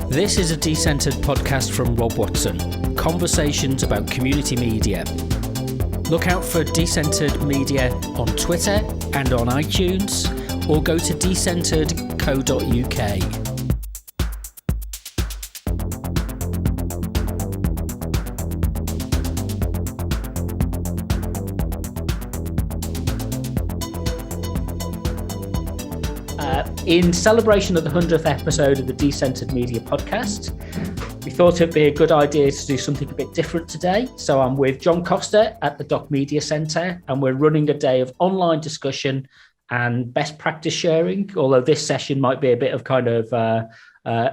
This is a Decentered podcast from Rob Watson. Conversations about community media. Look out for Decentered Media on Twitter and on iTunes, or go to decentered.co.uk. In celebration of the 100th episode of the Decentered Media podcast, we thought it'd be a good idea to do something a bit different today. So I'm with John Costa at the Doc Media Centre, and we're running a day of online discussion and best practice sharing, although this session might be a bit of kind of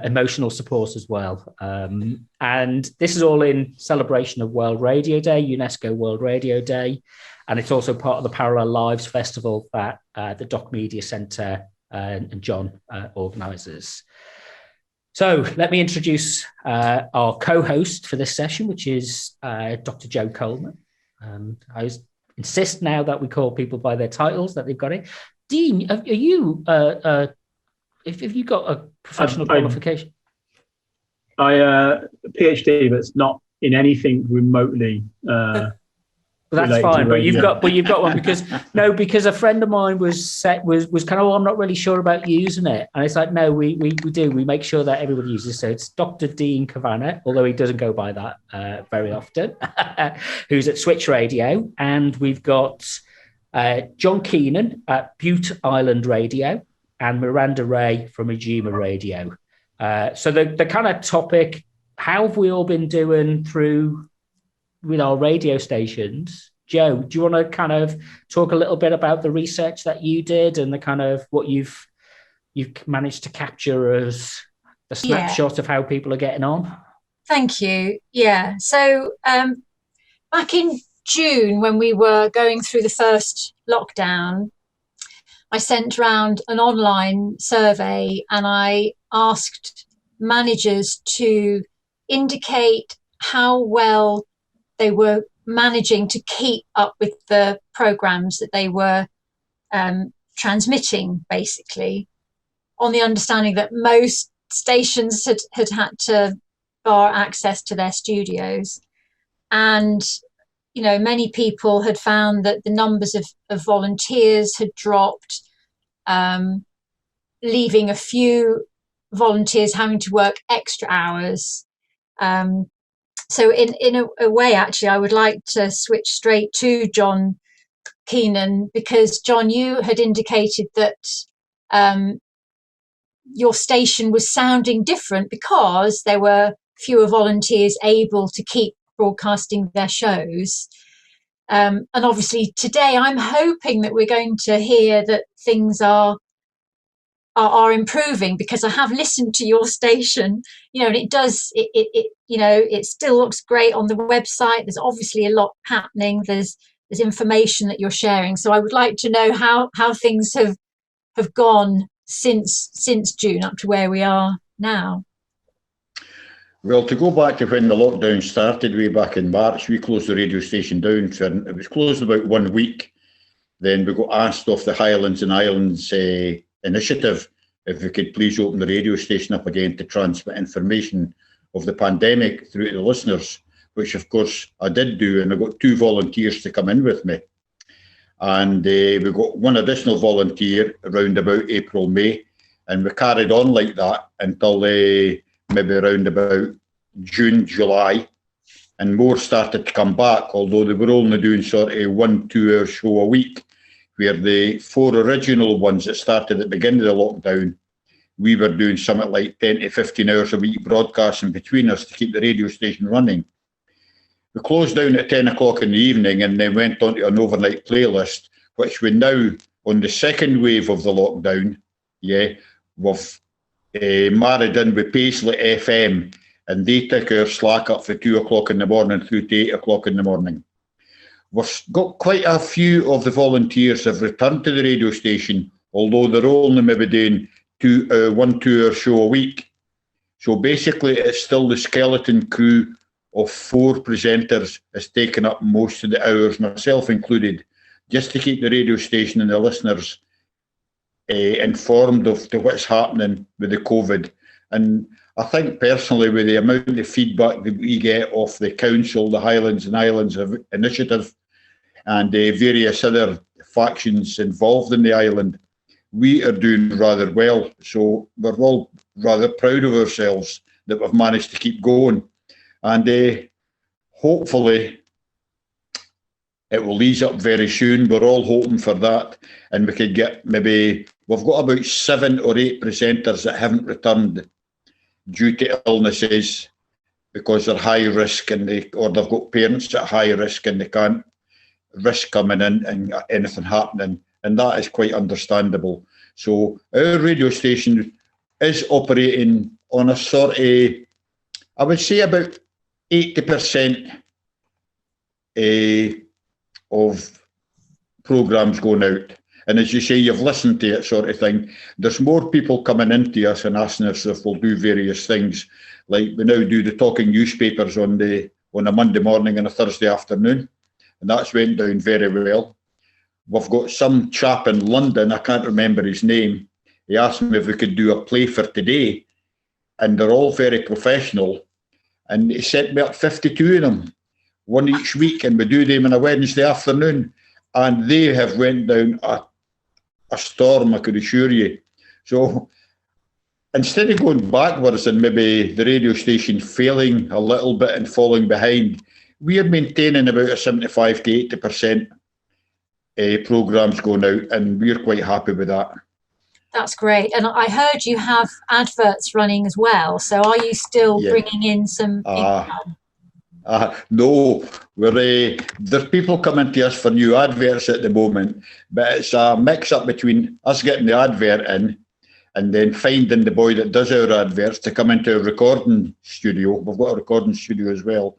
emotional support as well. And this is all in celebration of World Radio Day, UNESCO World Radio Day, and it's also part of the Parallel Lives Festival that the Doc Media Centre and John organises. So let me introduce our co-host for this session, which is Dr. Jo Coleman. I insist now that we call people by their titles, that they've got it. Dean, are you, have you got a professional qualification? PhD, but it's not in anything remotely that's fine, but you've got one because a friend of mine was kind of, I'm not really sure about using it, and it's like, no, we make sure that everybody uses it. So it's Dr. Dean Kavanagh, although he doesn't go by that very often, who's at Switch Radio, and we've got John Keenan at Bute Island Radio and Miranda Rae from Ujima Radio. So the kind of topic, how have we all been doing with our radio stations? Jo, do you want to kind of talk a little bit about the research that you did and the kind of what you've managed to capture as a snapshot of how people are getting on? Thank you. Yeah. So back in June, when we were going through the first lockdown, I sent around an online survey and I asked managers to indicate how well they were managing to keep up with the programs that they were transmitting, basically, on the understanding that most stations had to bar access to their studios. And, you know, many people had found that the numbers of volunteers had dropped, leaving a few volunteers having to work extra hours. So in a way, actually, I would like to switch straight to John Keenan, because, John, you had indicated that your station was sounding different because there were fewer volunteers able to keep broadcasting their shows. And obviously today I'm hoping that we're going to hear that things are improving, because I have listened to your station, you know, and it you know, it still looks great on the website. There's obviously a lot happening. There's information that you're sharing. So I would like to know how things have gone since June up to where we are now. Well, to go back to when the lockdown started way back in March, we closed the radio station down for, it was closed about 1 week. Then we got asked off the Highlands and Islands initiative if we could please open the radio station up again to transmit information of the pandemic through to the listeners, which of course I did do, and I got 2 volunteers to come in with me. And we got 1 additional volunteer around about April, May, and we carried on like that until maybe around about June, July, and more started to come back, although they were only doing sort of 1-2 hour show a week, where the 4 original ones that started at the beginning of the lockdown, we were doing something like 10 to 15 hours a week broadcasting between us to keep the radio station running. We closed down at 10 o'clock in the evening and then went on to an overnight playlist, which we now, on the second wave of the lockdown, we've married in with Paisley FM, and they took our slack up for 2 o'clock in the morning through to 8 o'clock in the morning. We've got quite a few of the volunteers have returned to the radio station, although they're only maybe doing 1-2 hour show a week. So basically it's still the skeleton crew of 4 presenters has taken up most of the hours, myself included, just to keep the radio station and the listeners informed of what's happening with the COVID. And I think personally, with the amount of feedback that we get off the council, the Highlands and Islands Initiative, and various other factions involved in the island, we are doing rather well. So we're all rather proud of ourselves that we've managed to keep going. And hopefully it will ease up very soon. We're all hoping for that. And we could get we've got about 7 or 8 presenters that haven't returned due to illnesses because they're high risk or they've got parents at high risk and they can't risk coming in and anything happening. And that is quite understandable. So our radio station is operating on a sort of, I would say about 80% of programmes going out. And as you say, you've listened to it sort of thing. There's more people coming into us and asking us if we'll do various things. Like we now do the talking newspapers on a Monday morning and a Thursday afternoon. And that's went down very well. We've got some chap in London, I can't remember his name. He asked me if we could do a play for today. And they're all very professional. And he sent me up 52 of them, one each week. And we do them on a Wednesday afternoon. And they have went down a storm, I could assure you. So instead of going backwards and maybe the radio station failing a little bit and falling behind, we are maintaining about a 75 to 80% programmes going out, and we're quite happy with that. That's great. And I heard you have adverts running as well. So are you still bringing in some income? No, there's people coming to us for new adverts at the moment, but it's a mix-up between us getting the advert in and then finding the boy that does our adverts to come into a recording studio. We've got a recording studio as well.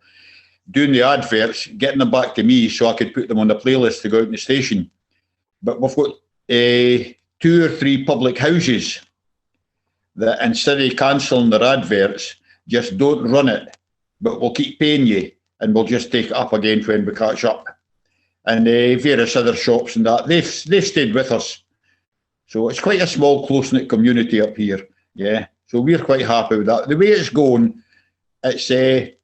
Doing the adverts, getting them back to me so I could put them on the playlist to go out in the station. But we've got 2 or 3 public houses that instead of cancelling their adverts, just don't run it, but we'll keep paying you and we'll just take it up again when we catch up. And various other shops and that, they've stayed with us. So it's quite a small, close-knit community up here. Yeah, so we're quite happy with that. The way it's going, it's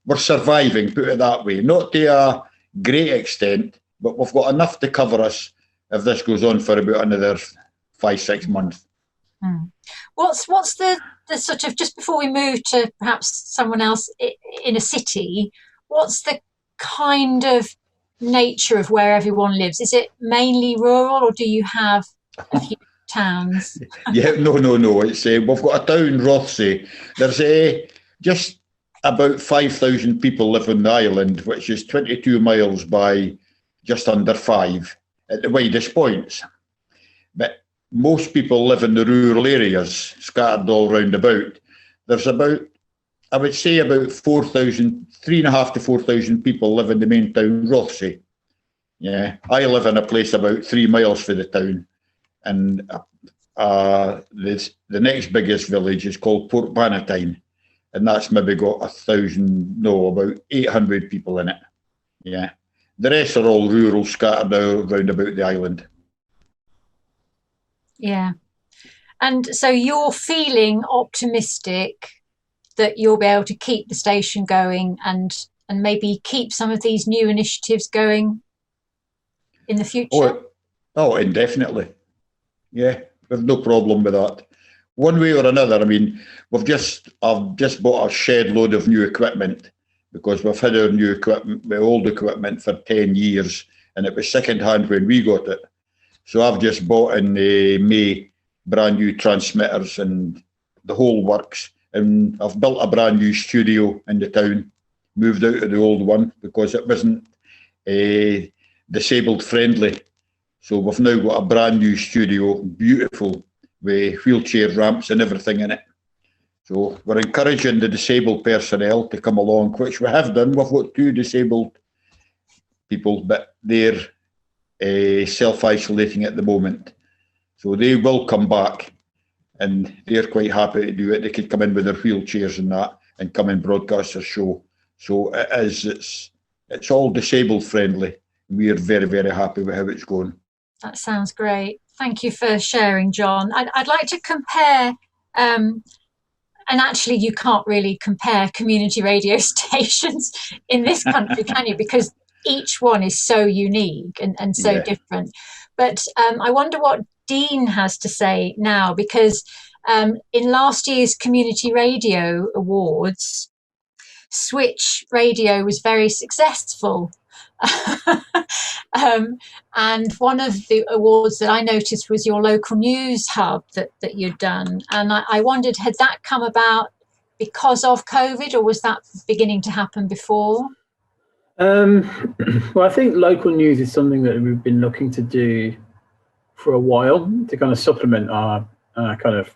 we're surviving, put it that way. Not to a great extent, but we've got enough to cover us if this goes on for about another 5-6 months. What's the sort of, just before we move to perhaps someone else in a city, what's the kind of nature of where everyone lives? Is it mainly rural, or do you have a few towns? No. It's we've got a town, Rothsay. There's just about 5,000 people live on the island, which is 22 miles by just under 5 at the widest points. But most people live in the rural areas, scattered all round about. There's about, I would say, about 3,500 to 4,000 people live in the main town, Rothsay. Yeah, I live in a place about 3 miles from the town, and the next biggest village is called Port Bannatyne, and that's maybe got about 800 people in it. Yeah, the rest are all rural, scattered around about the island. Yeah. And so you're feeling optimistic that you'll be able to keep the station going and maybe keep some of these new initiatives going in the future? Oh, indefinitely. Yeah, there's no problem with that. One way or another, I mean, I've just bought a shed load of new equipment because we've had our new equipment, my old equipment for 10 years, and it was second-hand when we got it. So I've just bought in May brand new transmitters and the whole works. And I've built a brand new studio in the town, moved out of the old one because it wasn't disabled friendly. So we've now got a brand new studio, beautiful, with wheelchair ramps and everything in it. So we're encouraging the disabled personnel to come along, which we have done. We've got 2 disabled people, but they're self-isolating at the moment. So they will come back and they're quite happy to do it. They could come in with their wheelchairs and that and come and broadcast their show. So it's all disabled friendly. We are very, very happy with how it's going. That sounds great. Thank you for sharing, John. I'd like to compare, and and actually you can't really compare community radio stations in this country, can you? Because each one is so unique and so different. But I wonder what Dean has to say now, because in last year's Community Radio Awards, Switch Radio was very successful. And one of the awards that I noticed was your local news hub that you'd done. And I wondered, had that come about because of COVID, or was that beginning to happen before? Well, I think local news is something that we've been looking to do for a while to kind of supplement our kind of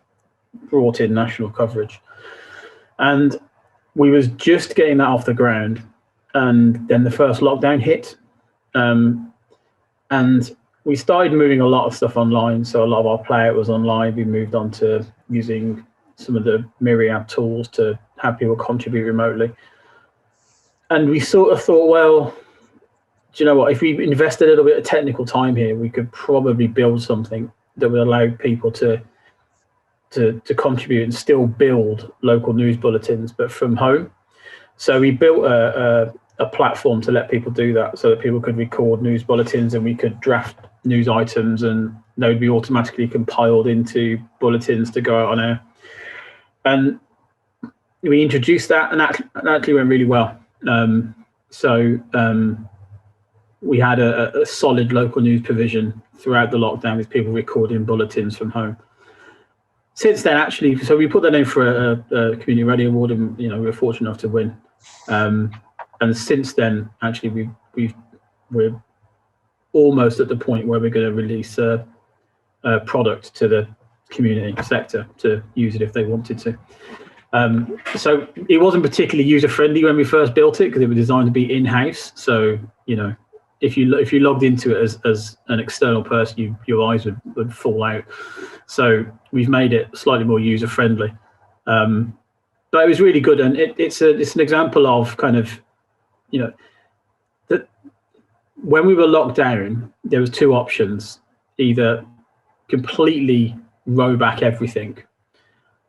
brought in national coverage. And we was just getting that off the ground, and then the first lockdown hit. And we started moving a lot of stuff online. So a lot of our playout was online. We moved on to using some of the Myriad tools to have people contribute remotely. And we sort of thought, well, do you know what? If we invest a little bit of technical time here, we could probably build something that would allow people to contribute and still build local news bulletins, but from home. So we built a platform to let people do that, so that people could record news bulletins and we could draft news items and they would be automatically compiled into bulletins to go out on air. And we introduced that, and that actually went really well. We had a solid local news provision throughout the lockdown with people recording bulletins from home. Since then, actually, so we put that in for a Community Radio Award, and we were fortunate enough to win. And since then, actually, we're almost at the point where we're going to release a product to the community sector to use it if they wanted to. So it wasn't particularly user friendly when we first built it, because it was designed to be in-house. So if you logged into it as an external person, your eyes would fall out. So we've made it slightly more user friendly. But it was really good, and it's an example of kind of that when we were locked down, there was two options: either completely row back everything,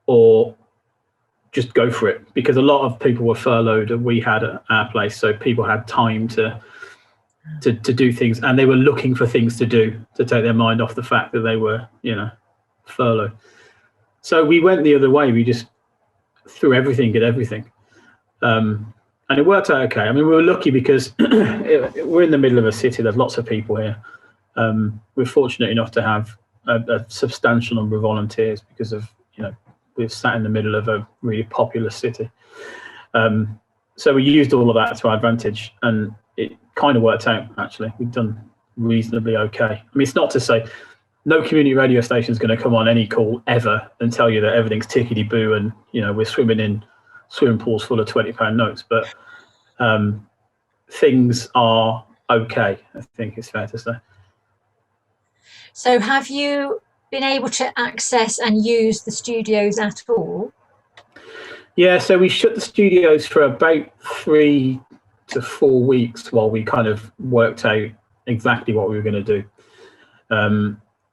or just go for it, because a lot of people were furloughed and we had at our place, so people had time to do things, and they were looking for things to do to take their mind off the fact that they were furloughed. So we went the other way. We just threw everything at everything, and it worked out okay. I mean, we were lucky because we're in the middle of a city. There's lots of people here. We're fortunate enough to have a substantial number of volunteers because of we've sat in the middle of a really populous city. So we used all of that to our advantage, and it kind of worked out, actually. We've done reasonably okay. I mean, it's not to say no community radio station is going to come on any call ever and tell you that everything's tickety-boo and, we're swimming in swimming pools full of £20 notes. But things are okay, I think it's fair to say. So have you been able to access and use the studios at all? Yeah, so we shut the studios for about 3 to 4 weeks while we kind of worked out exactly what we were going to do.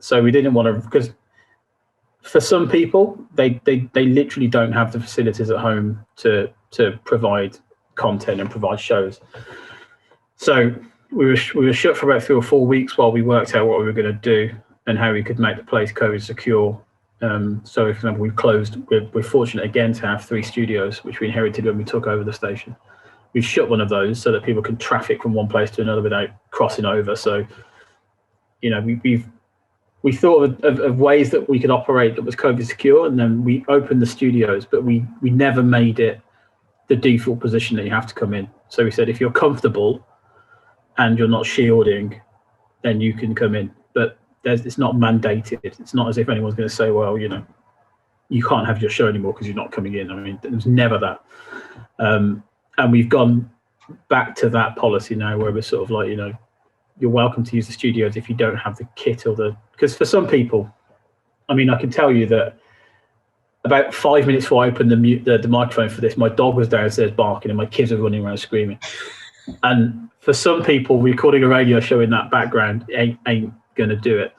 So we didn't want to, because for some people, they literally don't have the facilities at home to provide content and provide shows. So we were shut for about 3 or 4 weeks while we worked out what we were going to do and how we could make the place COVID secure. So, for example, we've closed. We're fortunate again to have 3 studios, which we inherited when we took over the station. We've shut one of those so that people can traffic from one place to another without crossing over. So, we thought of ways that we could operate that was COVID secure, and then we opened the studios, but we never made it the default position that you have to come in. So we said, if you're comfortable and you're not shielding, then you can come in. But it's not mandated. It's not as if anyone's going to say, well, you can't have your show anymore because you're not coming in. I mean, there's never that. And we've gone back to that policy now where we're sort of like, you're welcome to use the studios if you don't have the kit or because for some people, I mean, I can tell you that about 5 minutes before I opened the microphone for this, my dog was downstairs barking and my kids were running around screaming. And for some people, recording a radio show in that background ain't going to do it.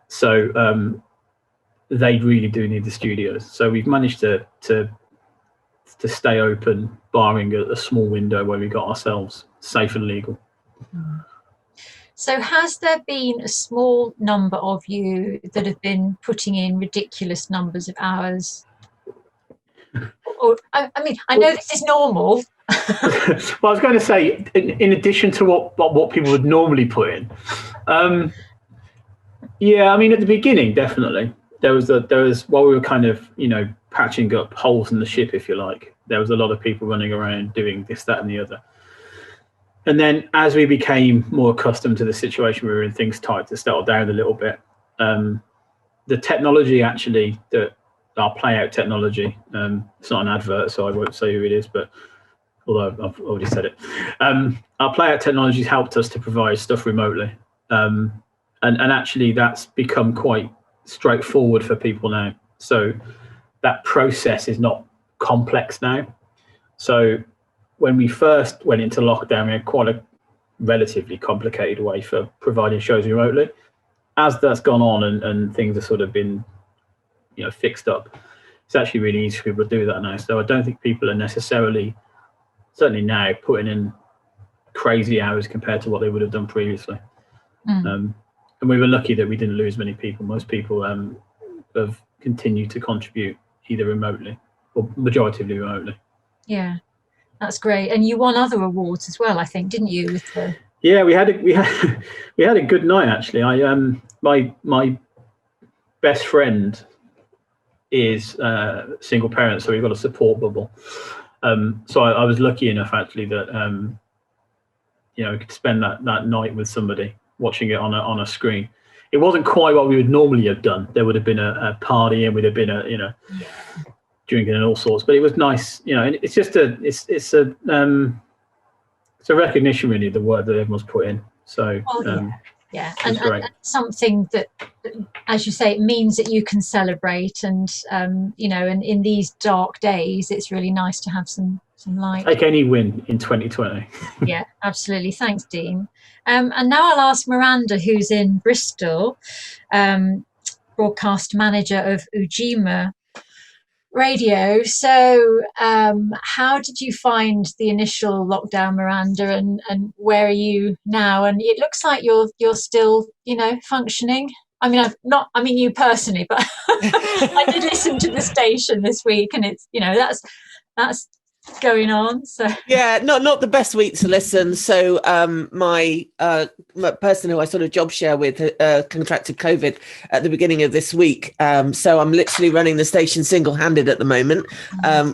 So they really do need the studios. So we've managed to to stay open, barring a small window where we got ourselves safe and legal. So has there been a small number of you that have been putting in ridiculous numbers of hours? Or, I mean, I know this is normal. Well, I was going to say, in addition to what people would normally put in, yeah, I mean, at the beginning, definitely there was while we were kind of, patching up holes in the ship, if you like, there was a lot of people running around doing this, that, and the other. And then as we became more accustomed to the situation we were in, things started to settle down a little bit. The technology, actually, our playout technology, it's not an advert, so I won't say who it is, but although I've already said it, our playout technology has helped us to provide stuff remotely. And actually that's become quite straightforward for people now. So that process is not complex now. So when we first went into lockdown, we had quite a relatively complicated way for providing shows remotely. As that's gone on and things have sort of been, fixed up, it's actually really easy for people to do that now. So I don't think people are necessarily, certainly now, putting in crazy hours compared to what they would have done previously. And we were lucky that we didn't lose many people. Most people have continued to contribute either remotely or majoritively remotely. Yeah, that's great. And you won other awards as well, I think, didn't you? With the... Yeah, we had a good night, actually. My best friend is single parent, so we've got a support bubble. So I was lucky enough, actually, that we could spend that night with somebody watching it on a screen. It wasn't quite what we would normally have done. There would have been a party and would have been drinking and all sorts. But it was nice, and it's just it's a recognition, really, of the work that everyone's put in. So and something that, as you say, it means that you can celebrate, and and in these dark days, it's really nice to have some light. Take any win in 2020. Yeah, absolutely. Thanks, Dean. And now I'll ask Miranda, who's in Bristol, broadcast manager of Ujima Radio. So how did you find the initial lockdown, Miranda, and where are you now? And it looks like you're still, functioning. I mean, you personally, but I did listen to the station this week, and it's, that's going on. So yeah, not the best week to listen. So my person who I sort of job share with contracted COVID at the beginning of this week. So I'm literally running the station single-handed at the moment,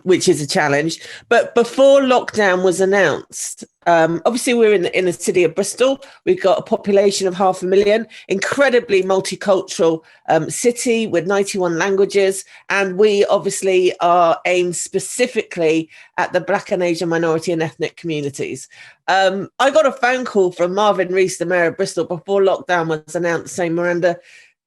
which is a challenge. But before lockdown was announced, obviously we're in the city of Bristol. We've got a population of 500,000, incredibly multicultural city with 91 languages. And we obviously are aimed specifically at the Black and Asian minority and ethnic communities. I got a phone call from Marvin Rees, the mayor of Bristol, before lockdown was announced, saying, Miranda,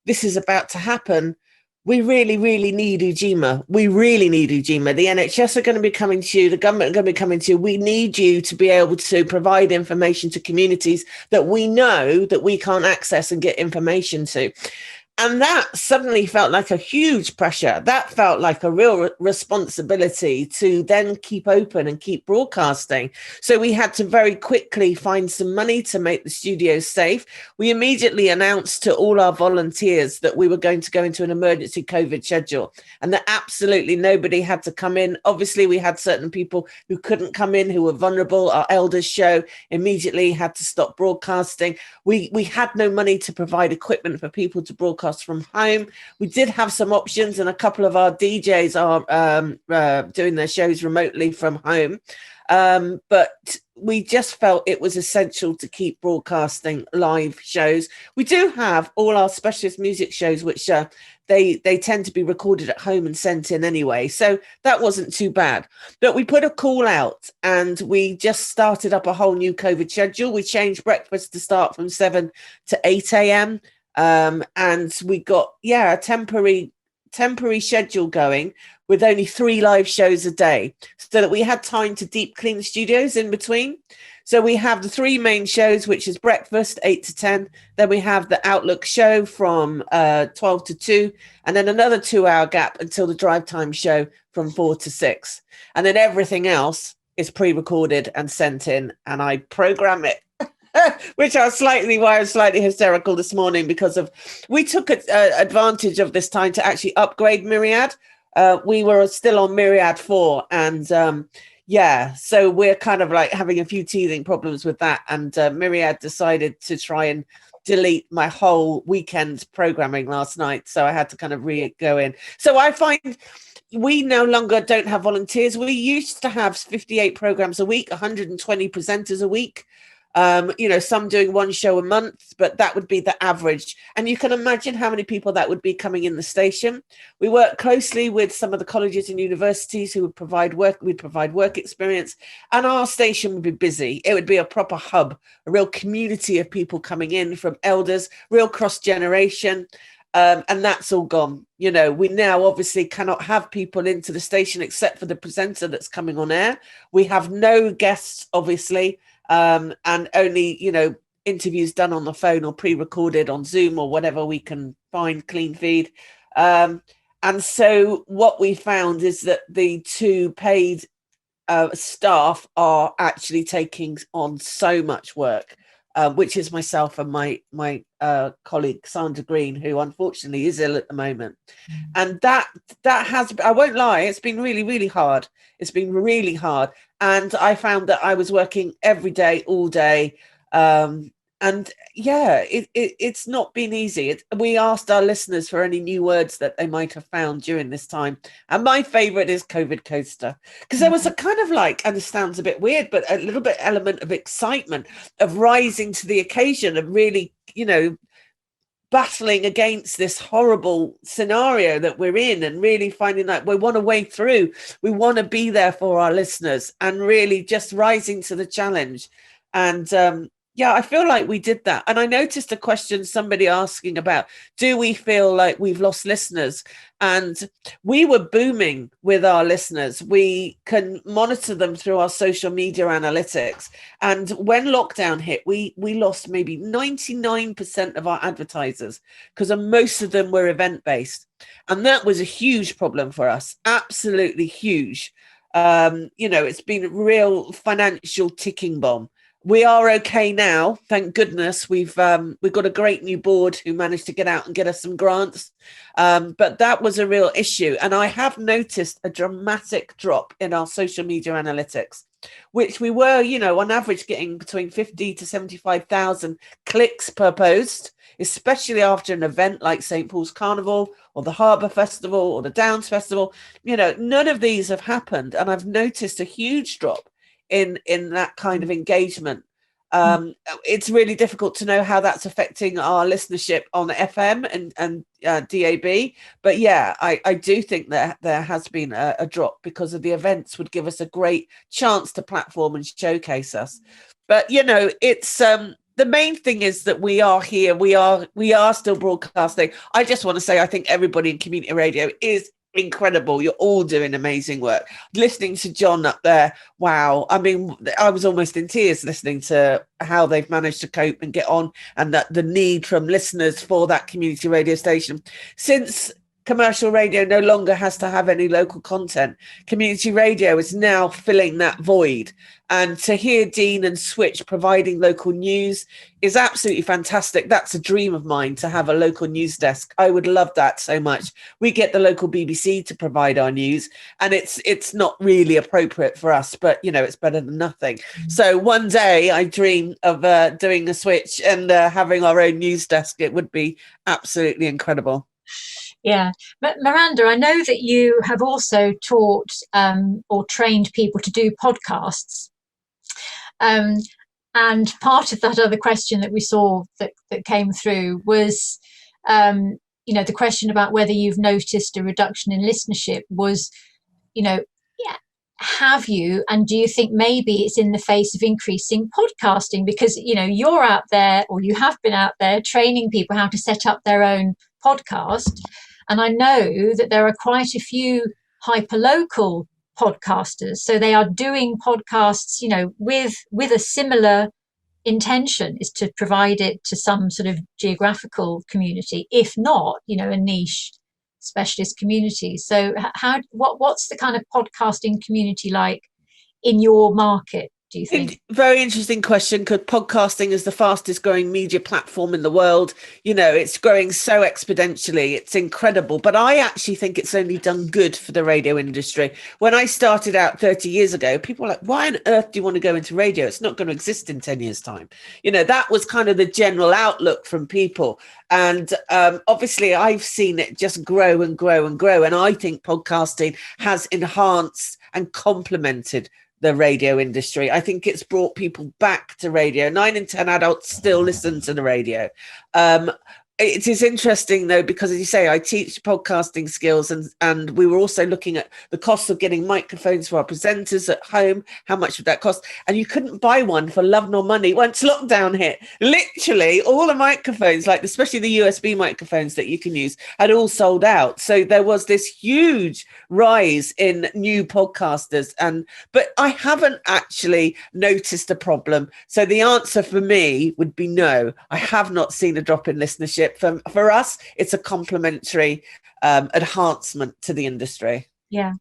this is about to happen. We really, really need Ujima. We really need Ujima. The NHS are going to be coming to you. The government are going to be coming to you. We need you to be able to provide information to communities that we know that we can't access and get information to. And that suddenly felt like a huge pressure. That felt like a real responsibility to then keep open and keep broadcasting. So we had to very quickly find some money to make the studio safe. We immediately announced to all our volunteers that we were going to go into an emergency COVID schedule and that absolutely nobody had to come in. Obviously, we had certain people who couldn't come in, who were vulnerable. Our elders show immediately had to stop broadcasting. We had no money to provide equipment for people to broadcast from home. We did have some options, and a couple of our DJs are doing their shows remotely from home. But we just felt it was essential to keep broadcasting live shows. We do have all our specialist music shows, which they tend to be recorded at home and sent in anyway. So that wasn't too bad. But we put a call out and we just started up a whole new COVID schedule. We changed breakfast to start from 7 to 8 a.m. And we got, a temporary schedule going with only 3 live shows a day so that we had time to deep clean the studios in between. So we have the 3 main shows, which is breakfast, 8 to 10. Then we have the Outlook show from 12 to 2. And then another 2-hour gap until the drive time show from 4 to 6. And then everything else is pre-recorded and sent in, and I program it. Which I was slightly hysterical this morning because we took advantage of this time to actually upgrade Myriad. We were still on Myriad 4, and so we're kind of like having a few teething problems with that. And Myriad decided to try and delete my whole weekend programming last night, so I had to kind of go in. So I find we no longer don't have volunteers. We used to have 58 programs a week, 120 presenters a week. Some doing 1 show a month, but that would be the average. And you can imagine how many people that would be coming in the station. We work closely with some of the colleges and universities who would provide work. We'd provide work experience, and our station would be busy. It would be a proper hub, a real community of people coming in from elders, real cross-generation. And that's all gone. We now obviously cannot have people into the station except for the presenter that's coming on air. We have no guests, obviously. And only, interviews done on the phone or pre-recorded on Zoom or whatever we can find, clean feed. And so what we found is that the 2 paid staff are actually taking on so much work, which is myself and my colleague, Sandra Green, who unfortunately is ill at the moment. And that has, I won't lie, it's been really, really hard. It's been really hard. And I found that I was working every day, all day. It's not been easy. We asked our listeners for any new words that they might have found during this time. And my favorite is COVID coaster, because there was a kind of like, and this sounds a bit weird, but a little bit element of excitement of rising to the occasion of really, battling against this horrible scenario that we're in, and really finding that we want to wade through. We want to be there for our listeners and really just rising to the challenge. And I feel like we did that. And I noticed a question somebody asking about, do we feel like we've lost listeners? And we were booming with our listeners. We can monitor them through our social media analytics. And when lockdown hit, we lost maybe 99% of our advertisers because most of them were event-based. And that was a huge problem for us, absolutely huge. It's been a real financial ticking bomb. We are okay now, thank goodness. We've got a great new board who managed to get out and get us some grants, but that was a real issue. And I have noticed a dramatic drop in our social media analytics, which we were, on average getting between 50 to 75,000 clicks per post, especially after an event like St. Paul's Carnival or the Harbour Festival or the Downs Festival. None of these have happened, and I've noticed a huge drop in that kind of engagement. It's really difficult to know how that's affecting our listenership on FM and DAB. But I do think that there has been a drop because of the events would give us a great chance to platform and showcase us. But, it's the main thing is that we are here. We are still broadcasting. I just want to say, I think everybody in community radio is incredible. You're all doing amazing work. Listening to John up there, wow. I mean, I was almost in tears listening to how they've managed to cope and get on, and that the need from listeners for that community radio station. Since commercial radio no longer has to have any local content, community radio is now filling that void. And to hear Dean and Switch providing local news is absolutely fantastic. That's a dream of mine, to have a local news desk. I would love that so much. We get the local BBC to provide our news, and it's not really appropriate for us, but it's better than nothing. So one day I dream of doing a Switch and having our own news desk. It would be absolutely incredible. Yeah. But Miranda, I know that you have also taught or trained people to do podcasts. And part of that other question that we saw that came through was, the question about whether you've noticed a reduction in listenership was, have you, and do you think maybe it's in the face of increasing podcasting? Because, you're out there, or you have been out there training people how to set up their own podcast. And I know that there are quite a few hyperlocal podcasters. So they are doing podcasts, with a similar intention, is to provide it to some sort of geographical community, if not, a niche specialist community. So what's the kind of podcasting community like in your market, do you think? Very interesting question, because podcasting is the fastest growing media platform in the world. It's growing so exponentially. It's incredible. But I actually think it's only done good for the radio industry. When I started out 30 years ago, people were like, why on earth do you want to go into radio? It's not going to exist in 10 years' time. That was kind of the general outlook from people. And obviously, I've seen it just grow and grow and grow. And I think podcasting has enhanced and complemented the radio industry. I think it's brought people back to radio. 9 in 10 adults still listen to the radio. It is interesting, though, because, as you say, I teach podcasting skills, and we were also looking at the cost of getting microphones for our presenters at home. How much would that cost? And you couldn't buy one for love nor money once lockdown hit. Literally, all the microphones, like especially the USB microphones that you can use, had all sold out. So there was this huge rise in new podcasters. But I haven't actually noticed a problem. So the answer for me would be no. I have not seen a drop in listenership. For us, it's a complementary enhancement to the industry. Yeah.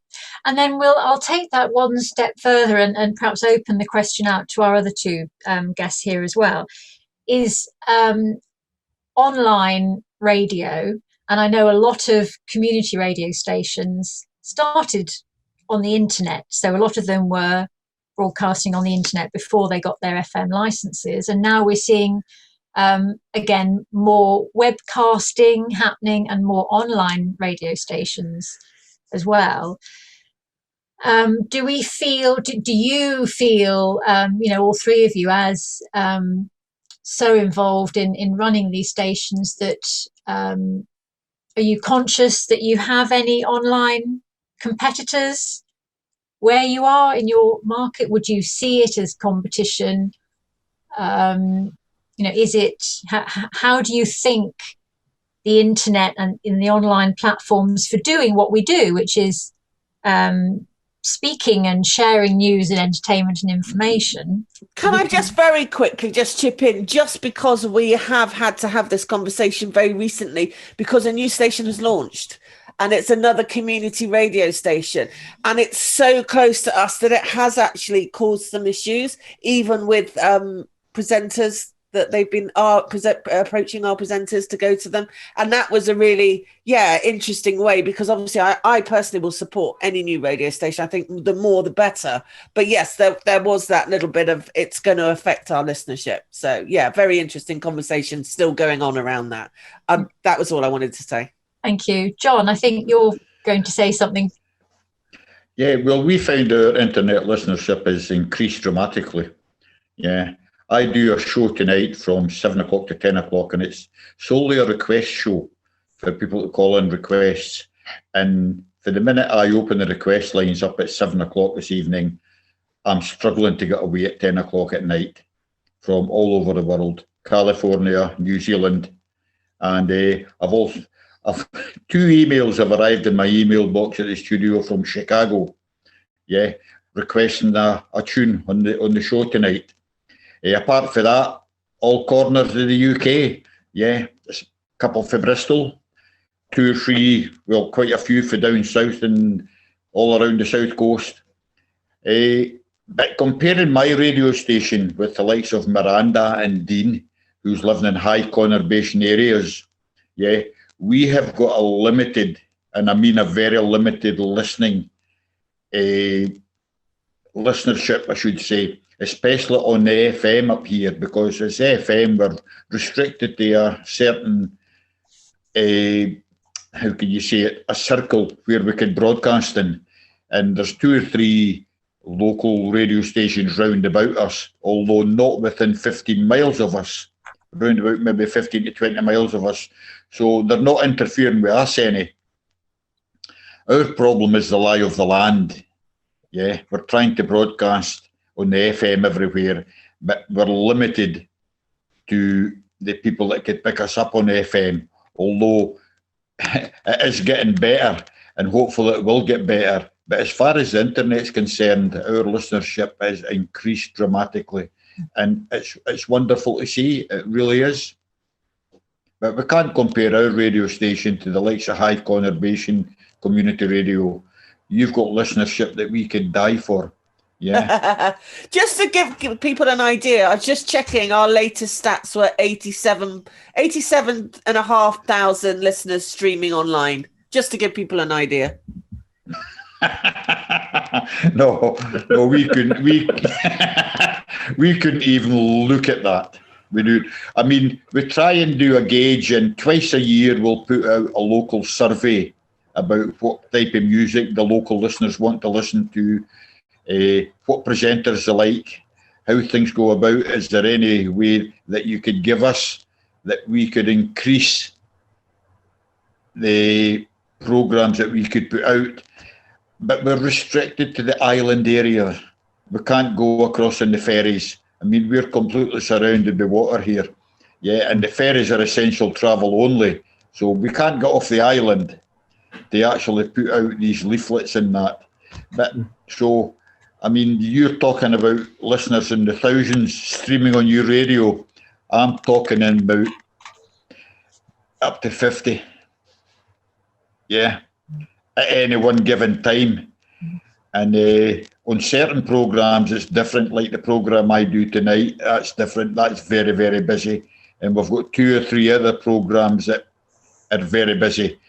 And then I'll take that one step further and perhaps open the question out to our other two guests here as well. Is online radio, and I know a lot of community radio stations started on the internet. So a lot of them were broadcasting on the internet before they got their FM licenses. And now we're seeing again, more webcasting happening and more online radio stations as well. Do you feel, all three of you, as so involved in running these stations, that are you conscious that you have any online competitors where you are in your market? Would you see it as competition? Is it, how do you think the internet and in the online platforms for doing what we do, which is speaking and sharing news and entertainment and information? Can I just very quickly just chip in, just because we have had to have this conversation very recently, because a new station has launched. And it's another community radio station. And it's so close to us that it has actually caused some issues, even with presenters that they've been approaching our presenters to go to them. And that was a really, interesting way, because obviously I personally will support any new radio station. I think the more, the better. But yes, there was that little bit of, it's going to affect our listenership. So very interesting conversation still going on around that. That was all I wanted to say. Thank you. John, I think you're going to say something. Yeah, well, we found our internet listenership has increased dramatically. Yeah. I do a show tonight from 7 o'clock to 10 o'clock, and it's solely a request show for people to call in requests. And for the minute I open the request lines up at 7 o'clock this evening, I'm struggling to get away at 10 o'clock at night from all over the world, California, New Zealand. And I've 2 emails have arrived in my email box at the studio from Chicago, requesting a tune on the show tonight. Apart from that, all corners of the UK, a couple for Bristol, 2 or 3, well, quite a few for down south and all around the south coast. But comparing my radio station with the likes of Miranda and Dean, who's living in high conurbation areas, we have got a limited, and I mean a very limited listenership, I should say, especially on the FM up here, because as FM we're restricted to a certain, how can you say it, a circle where we can broadcast in. And there's 2 or 3 local radio stations round about us, although not within 15 miles of us, round about maybe 15 to 20 miles of us. So they're not interfering with us any. Our problem is the lie of the land. We're trying to broadcast on the FM everywhere, but we're limited to the people that could pick us up on FM, although it is getting better, and hopefully it will get better. But as far as the internet's concerned, our listenership has increased dramatically, and it's wonderful to see. It really is. But we can't compare our radio station to the likes of High Conurbation Community Radio. You've got listenership that we could die for. Yeah. Just to give people an idea, I was just checking, our latest stats were 87,500 listeners streaming online, just to give people an idea. No, we couldn't even look at that. We do. I mean, we try and do a gauge, and twice a year we'll put out a local survey about what type of music the local listeners want to listen to, what presenters they like, how things go about. Is there any way that you could give us that we could increase the programs that we could put out? But we're restricted to the island area. We can't go across in the ferries. I mean, we're completely surrounded by water here. Yeah, and the ferries are essential travel only. So we can't get off the island to actually put out these leaflets and that. But so, I mean, you're talking about listeners in the thousands streaming on your radio. I'm talking in about up to 50. Yeah. At any one given time. And on certain programs, it's different, like the program I do tonight, that's different. That's very, very busy. And we've got 2 or 3 other programs that are very busy.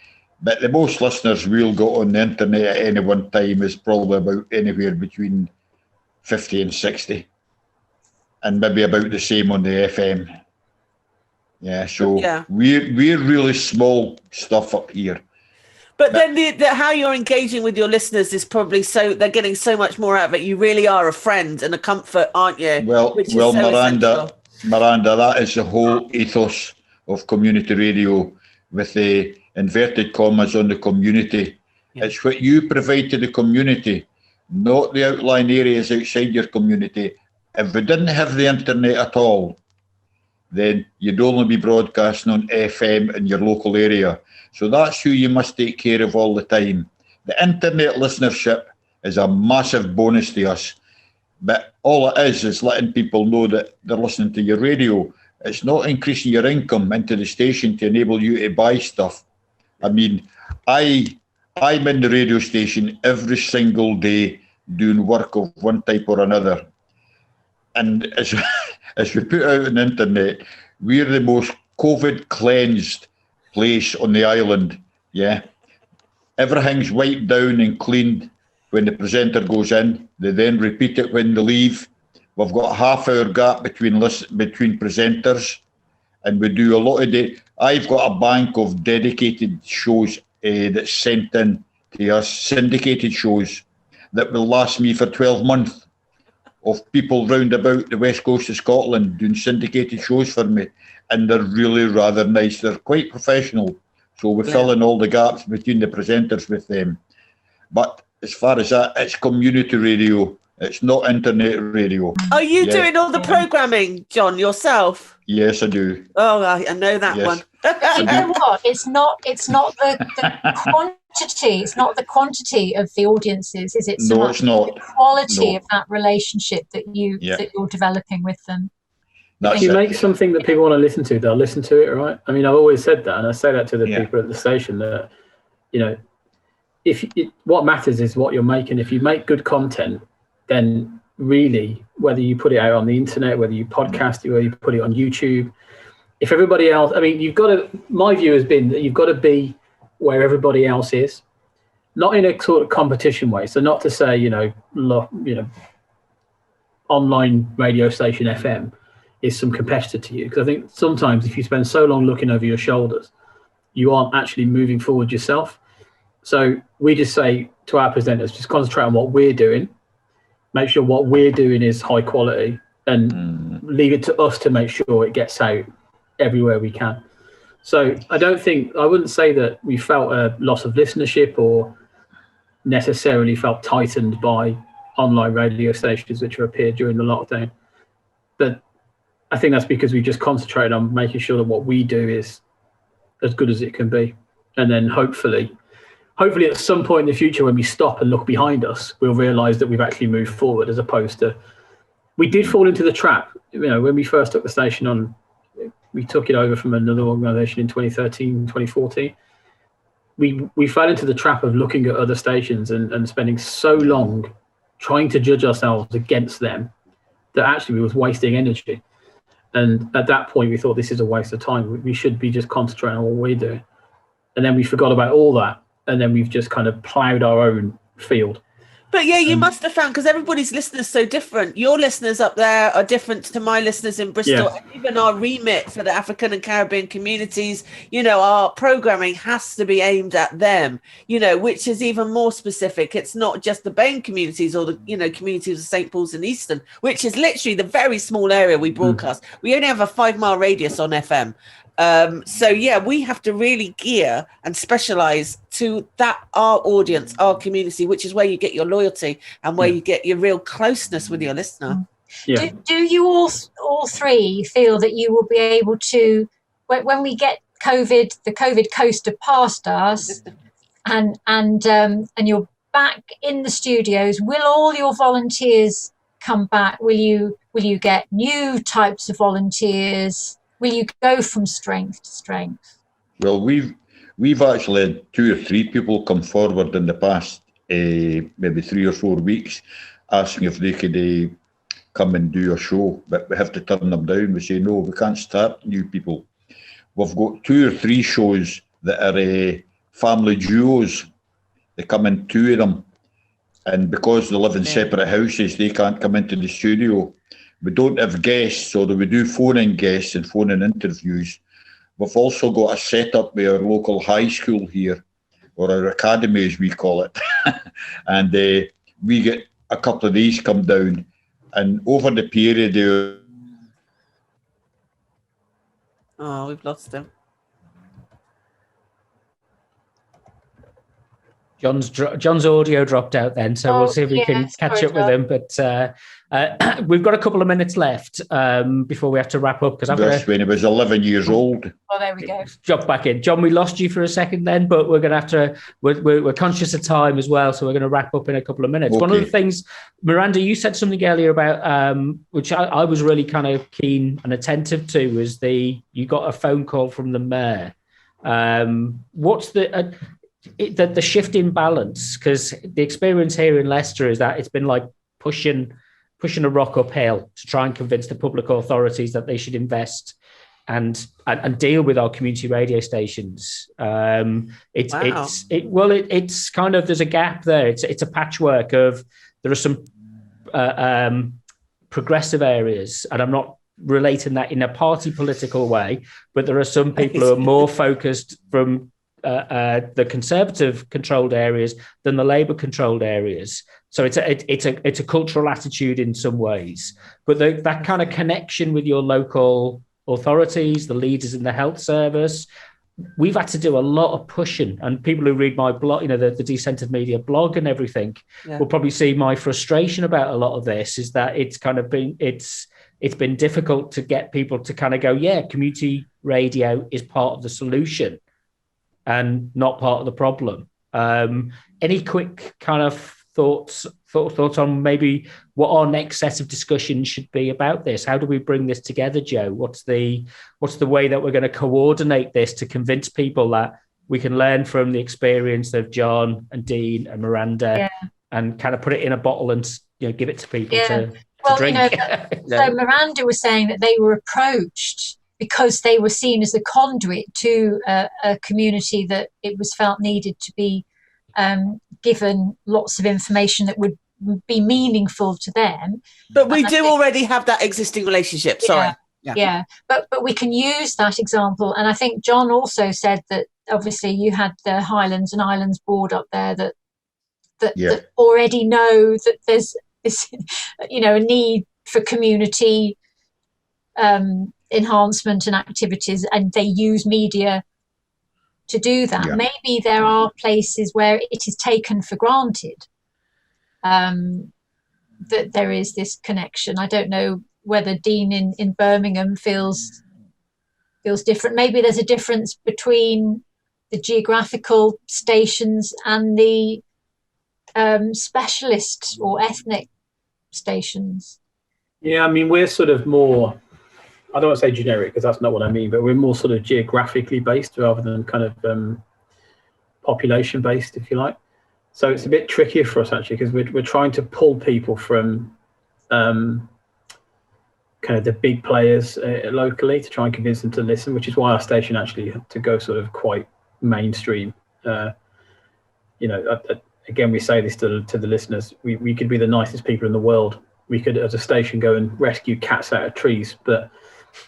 But the most listeners we'll get on the internet at any one time is probably about anywhere between 50 and 60. And maybe about the same on the FM. Yeah, so we're really small stuff up here. But then how you're engaging with your listeners is probably they're getting so much more out of it. You really are a friend and a comfort, aren't you? Well, Miranda, that is the whole ethos of community radio, with the inverted commas on the community. Yeah. It's what you provide to the community, not the outlying areas outside your community. If we didn't have the internet at all, then you'd only be broadcasting on FM in your local area. So that's who you must take care of all the time. The internet listenership is a massive bonus to us. But all it is letting people know that they're listening to your radio. It's not increasing your income into the station to enable you to buy stuff. I mean, I'm in the radio station every single day doing work of one type or another. And as we put out on the internet, we're the most COVID cleansed place on the island. Yeah, everything's wiped down and cleaned when the presenter goes in. They then repeat it when they leave. We've got a half-hour gap between presenters, and we do a lot of I've got a bank of dedicated shows that's sent in to us, syndicated shows that will last me for 12 months. Of people round about the west coast of Scotland doing syndicated shows for me, and they're really rather nice. They're quite professional, so we fill in all the gaps between the presenters with them. But as far as that, it's community radio. It's not internet radio. Are you doing all the programming, John, yourself? Yes, I do. Oh, I know that one. You know what? It's not the quantity. It's not the quantity of the audiences, is it? No, it's not. The quality of that relationship that you're developing with them. If you make something that people want to listen to, they'll listen to it, right? I mean, I've always said that, and I say that to the people at the station, that, you know, what matters is what you're making. If you make good content, then really, whether you put it out on the internet, whether you podcast it, whether you put it on YouTube, if everybody else, I mean, my view has been that you've got to be where everybody else is, not in a sort of competition way. So not to say, online radio station FM is some competitor to you, because I think sometimes if you spend so long looking over your shoulders, you aren't actually moving forward yourself. So we just say to our presenters, just concentrate on what we're doing, make sure what we're doing is high quality, and leave it to us to make sure it gets out everywhere we can. So I wouldn't say that we felt a loss of listenership or necessarily felt tightened by online radio stations which appeared during the lockdown. But I think that's because we just concentrated on making sure that what we do is as good as it can be. And then hopefully hopefully at some point in the future, when we stop and look behind us, we'll realise that we've actually moved forward, as opposed to, we did fall into the trap. When we first took the station on, we took it over from another organisation in 2013, 2014. We fell into the trap of looking at other stations and spending so long trying to judge ourselves against them that actually we was wasting energy. And at that point, we thought, this is a waste of time. We should be just concentrating on what we're doing. And then we forgot about all that. And then we've just kind of ploughed our own field. But yeah, you must have found, because everybody's listeners so different. Your listeners up there are different to my listeners in Bristol. Yeah. And even our remit for the African and Caribbean communities, our programming has to be aimed at them, which is even more specific. It's not just the BAME communities or the, communities of St. Paul's and Easton, which is literally the very small area we broadcast. We only have a 5-mile radius on FM. So yeah, we have to really gear and specialize to our audience, our community, which is where you get your loyalty and where you get your real closeness with your listener. Yeah. Do you all three feel that you will be able to, when we get the COVID coaster past us, and you're back in the studios, will all your volunteers come back? Will you get new types of volunteers? Will you go from strength to strength? Well, we've actually had 2 or 3 people come forward in the past maybe 3 or 4 weeks asking if they could come and do a show, but we have to turn them down. We say, no, we can't start new people. We've got 2 or 3 shows that are family duos. They come in 2 of them, and because they live in separate houses, they can't come into the studio. We don't have guests, so that we do phone-in guests and phone-in interviews. We've also got a setup with our local high school here, or our academy as we call it. And we get a couple of these come down. And over the period... we've lost him. John's audio dropped out then, so we'll see if we can catch up with him. But we've got a couple of minutes left before we have to wrap up. That's when he was 11 years old. Oh, there we go. Jump back in. John, we lost you for a second then, but we're going to have to, we're conscious of time as well, so we're going to wrap up in a couple of minutes. Okay. One of the things, Miranda, you said something earlier about, which I was really kind of keen and attentive to, was you got a phone call from the mayor. What's the shift in balance? Because the experience here in Leicester is that it's been like pushing a rock uphill to try and convince the public authorities that they should invest and deal with our community radio stations. It's kind of, there's a gap there. It's a patchwork of, there are some progressive areas, and I'm not relating that in a party political way, but there are some people who are more focused from the Conservative controlled areas than the Labour controlled areas. So it's a cultural attitude in some ways, but that kind of connection with your local authorities, the leaders in the health service, we've had to do a lot of pushing. And people who read my blog, the Decentered Media blog and everything, will probably see my frustration about a lot of this. Is that it's kind of been it's been difficult to get people to kind of go, yeah, community radio is part of the solution and not part of the problem. Any quick kind of thoughts on maybe what our next set of discussions should be about this? How do we bring this together, Jo? What's the way that we're going to coordinate this to convince people that we can learn from the experience of John and Dean and Miranda and kind of put it in a bottle and give it to people to drink? So Miranda was saying that they were approached because they were seen as a conduit to a community that it was felt needed to be given lots of information that would be meaningful to them. But we do already have that existing relationship. Sorry. Yeah. But we can use that example. And I think John also said that obviously you had the Highlands and Islands board up there that already know that there's this, a need for community enhancement and activities, and they use media to do that. Maybe there are places where it is taken for granted that there is this connection. I don't know whether Dean in Birmingham feels different. Maybe there's a difference between the geographical stations and the specialist or ethnic stations? Yeah, I mean, we're sort of more, I don't want to say generic because that's not what I mean, but we're more sort of geographically based rather than kind of population based, if you like. So it's a bit trickier for us actually, because we're trying to pull people from kind of the big players locally to try and convince them to listen, which is why our station actually had to go sort of quite mainstream. Again, we say this to the listeners, we could be the nicest people in the world. We could, as a station, go and rescue cats out of trees. But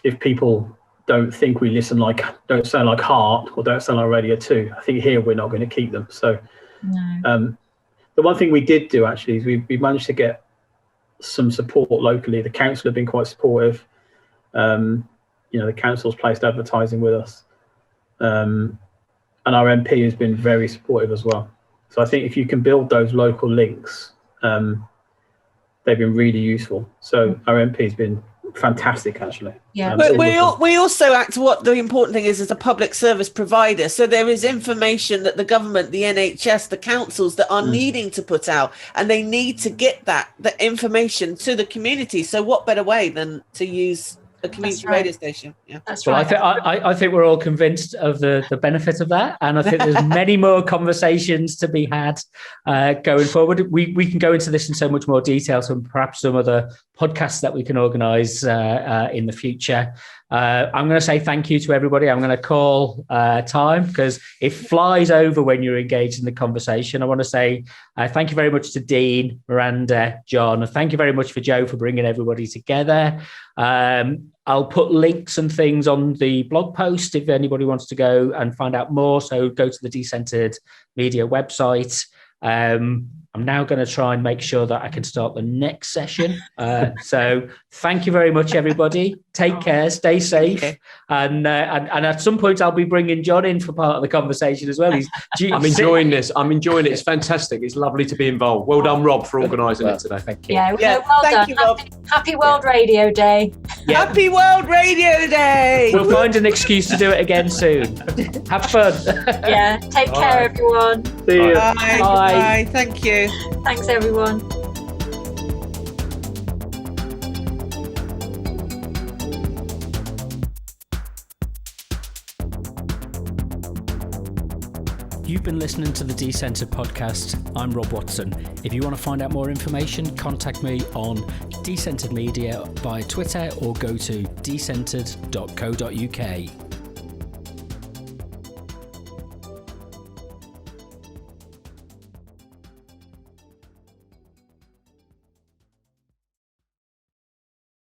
if people don't think we don't sound like Heart or don't sound like Radio 2, I think here we're not going to keep them. So No. The one thing we did do actually is we managed to get some support locally. The council have been quite supportive. The council's placed advertising with us. And our MP has been very supportive as well. So I think if you can build those local links, they've been really useful. So our MP has been fantastic, actually. Yeah. But we also act, what the important thing is, as a public service provider. So there is information that the government, the NHS, the councils that are needing to put out, and they need to get the information to the community. So what better way than to use a community radio station? Yeah, that's well, right. I think we're all convinced of the benefit of that, and I think there's many more conversations to be had going forward. We can go into this in so much more detail, so perhaps some other podcasts that we can organise in the future. I'm going to say thank you to everybody. I'm going to call time because it flies over when you're engaged in the conversation. I want to say thank you very much to Dean, Miranda, John, and thank you very much for Jo for bringing everybody together. I'll put links and things on the blog post if anybody wants to go and find out more. So go to the Decentered Media website. I'm now going to try and make sure that I can start the next session. So thank you very much, everybody. Take care, stay safe. Okay. And at some point, I'll be bringing John in for part of the conversation as well. I'm enjoying this. I'm enjoying it. It's fantastic. It's lovely to be involved. Well done, Rob, for organising it today. Thank you. Yeah, well thank done. you, Rob. Happy World Radio Day. Yeah. Happy World Radio Day. We'll find an excuse to do it again soon. Have fun. Yeah, take care, everyone. See you. Bye. Bye. Thank you. Thanks, everyone. You've been listening to the Decentered podcast. I'm Rob Watson. If you want to find out more information, contact me on Decentered Media via Twitter or go to decentered.co.uk.